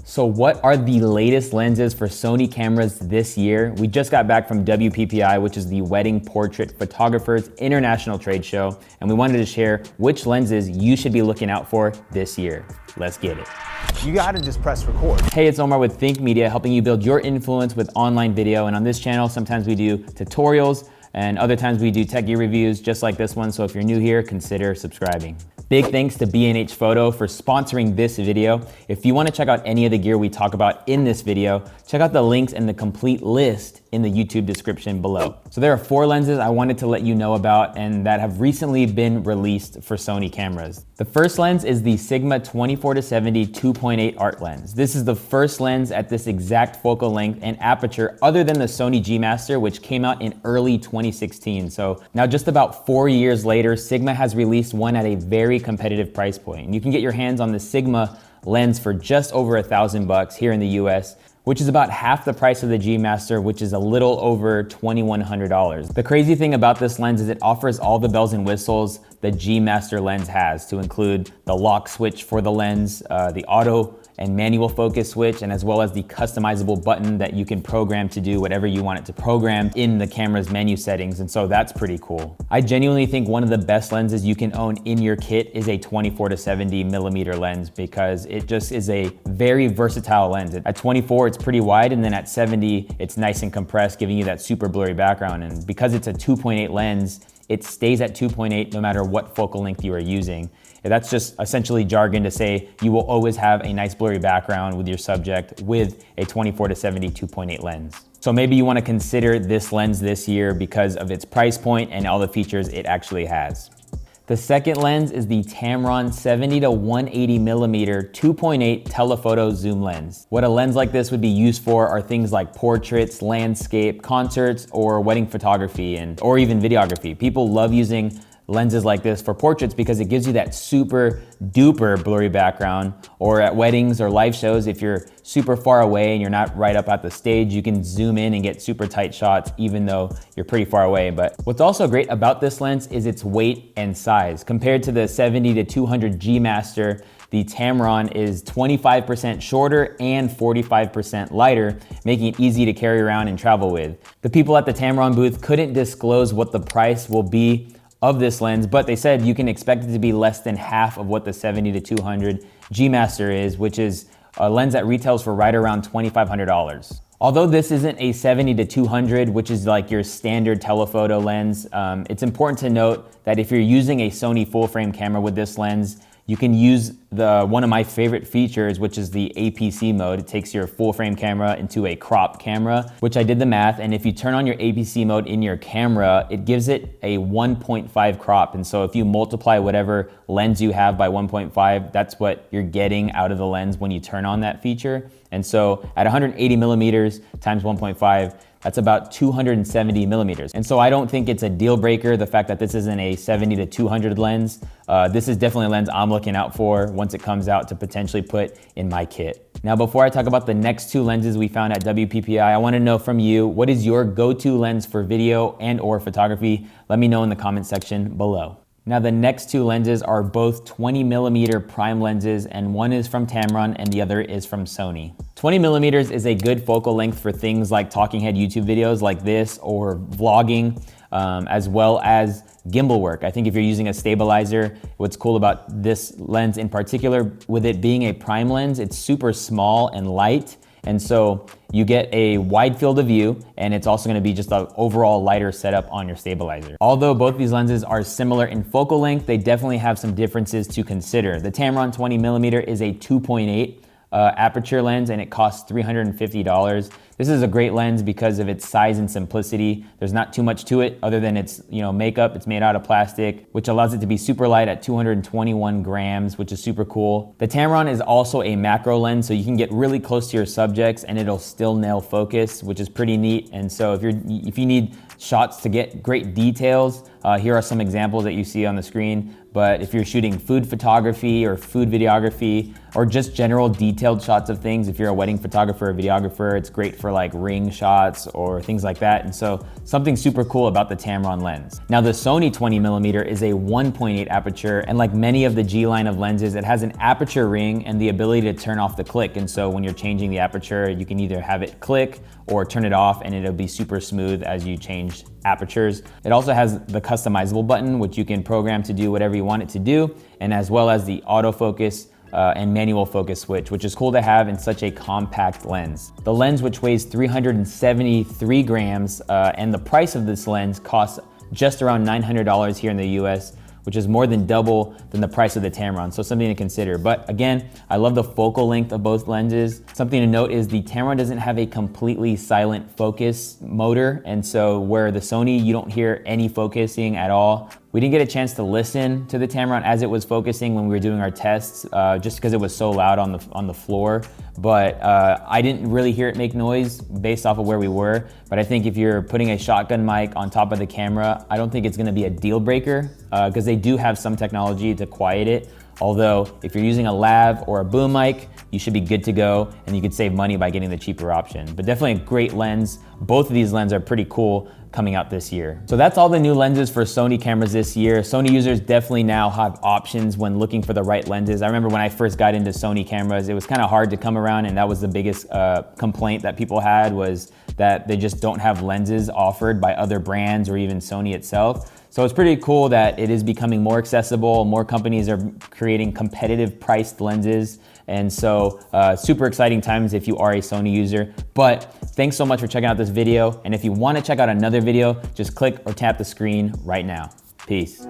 So what are the latest lenses for Sony cameras this year? We just got back from WPPI, which is the Wedding Portrait Photographers International Trade Show, and we wanted to share which lenses you should be looking out for this year. Let's get it. You gotta just press record. Hey, it's Omar with Think Media, helping you build your influence with online video. And on this channel, sometimes we do tutorials and other times we do tech gear reviews just like this one. So if you're new here, consider subscribing. Big thanks to B&H Photo for sponsoring this video. If you want to check out any of the gear we talk about in this video, check out the links and the complete list in the YouTube description below. So there are 4 lenses I wanted to let you know about and that have recently been released for Sony cameras. The first lens is the Sigma 24-70 2.8 art lens. This is the first lens at this exact focal length and aperture other than the Sony G Master, which came out in early 2016. So now just about 4 years later, Sigma has released one at a very competitive price point. And you can get your hands on the Sigma lens for just over $1,000 here in the US, which is about half the price of the G Master, which is a little over $2,100. The crazy thing about this lens is it offers all the bells and whistles the G Master lens has, to include the lock switch for the lens, the auto and manual focus switch, and as well as the customizable button that you can program to do whatever you want it to program in the camera's menu settings. And so that's pretty cool. I genuinely think one of the best lenses you can own in your kit is a 24-70 millimeter lens, because it just is a very versatile lens. At 24, it's pretty wide, and then at 70, it's nice and compressed, giving you that super blurry background. And because it's a 2.8 lens, it stays at 2.8 no matter what focal length you are using. That's just essentially jargon to say you will always have a nice blurry background with your subject with a 24-70 2.8 lens. So maybe you want to consider this lens this year because of its price point and all the features it actually has. The second lens is the Tamron 70-180 millimeter 2.8 telephoto zoom lens. What a lens like this would be used for are things like portraits, landscape, concerts, or wedding photography, or even videography. People love using lenses like this for portraits because it gives you that super duper blurry background, or at weddings or live shows, if you're super far away and you're not right up at the stage, you can zoom in and get super tight shots even though you're pretty far away. But what's also great about this lens is its weight and size. Compared to the 70-200 G Master, the Tamron is 25% shorter and 45% lighter, making it easy to carry around and travel with. The people at the Tamron booth couldn't disclose what the price will be of this lens, but they said you can expect it to be less than half of what the 70-200 G Master is, which is a lens that retails for right around $2,500. Although this isn't a 70-200, which is like your standard telephoto lens, it's important to note that if you're using a Sony full frame camera with this lens, you can use one of my favorite features, which is the APC mode. It takes your full frame camera into a crop camera, which I did the math. And if you turn on your APC mode in your camera, it gives it a 1.5 crop. And so if you multiply whatever lens you have by 1.5, that's what you're getting out of the lens when you turn on that feature. And so at 180 millimeters times 1.5, that's about 270 millimeters. And so I don't think it's a deal breaker, the fact that this isn't a 70-200 lens. This is definitely a lens I'm looking out for once it comes out to potentially put in my kit. Now, before I talk about the next 2 lenses we found at WPPI, I wanna know from you, what is your go-to lens for video and or photography? Let me know in the comment section below. Now, the next 2 lenses are both 20 millimeter prime lenses, and one is from Tamron and the other is from Sony. 20 millimeters is a good focal length for things like talking head YouTube videos like this, or vlogging, as well as gimbal work. I think if you're using a stabilizer, what's cool about this lens in particular, with it being a prime lens, it's super small and light. And so you get a wide field of view, and it's also gonna be just an overall lighter setup on your stabilizer. Although both these lenses are similar in focal length, they definitely have some differences to consider. The Tamron 20 millimeter is a 2.8 aperture lens, and it costs $350. This is a great lens because of its size and simplicity. There's not too much to it other than its makeup. It's made out of plastic, which allows it to be super light at 221 grams, which is super cool. The Tamron is also a macro lens, so you can get really close to your subjects and it'll still nail focus, which is pretty neat. And so if you need shots to get great details. Here are some examples that you see on the screen. But if you're shooting food photography or food videography or just general detailed shots of things, if you're a wedding photographer or videographer, it's great for like ring shots or things like that. And so something super cool about the Tamron lens. Now the Sony 20mm is a 1.8 aperture, and like many of the G line of lenses, it has an aperture ring and the ability to turn off the click. And so when you're changing the aperture, you can either have it click or turn it off, and it'll be super smooth as you change apertures. It also has the customizable button, which you can program to do whatever you want it to do, and as well as the autofocus and manual focus switch, which is cool to have in such a compact lens. The lens, which weighs 373 grams, and the price of this lens costs just around $900 here in the US, which is more than double than the price of the Tamron, so something to consider. But again, I love the focal length of both lenses. Something to note is the Tamron doesn't have a completely silent focus motor, and so where the Sony, you don't hear any focusing at all. We didn't get a chance to listen to the Tamron as it was focusing when we were doing our tests, just because it was so loud on the floor. But I didn't really hear it make noise based off of where we were. But I think if you're putting a shotgun mic on top of the camera, I don't think it's gonna be a deal breaker, because they do have some technology to quiet it. Although if you're using a lav or a boom mic, you should be good to go, and you could save money by getting the cheaper option. But definitely a great lens. Both of these lenses are pretty cool coming out this year. So that's all the new lenses for Sony cameras this year. Sony users definitely now have options when looking for the right lenses. I remember when I first got into Sony cameras, it was kind of hard to come around, and that was the biggest complaint that people had, was that they just don't have lenses offered by other brands or even Sony itself. So it's pretty cool that it is becoming more accessible. More companies are creating competitive priced lenses. And so super exciting times if you are a Sony user. But thanks so much for checking out this video. And if you want to check out another video, just click or tap the screen right now. Peace.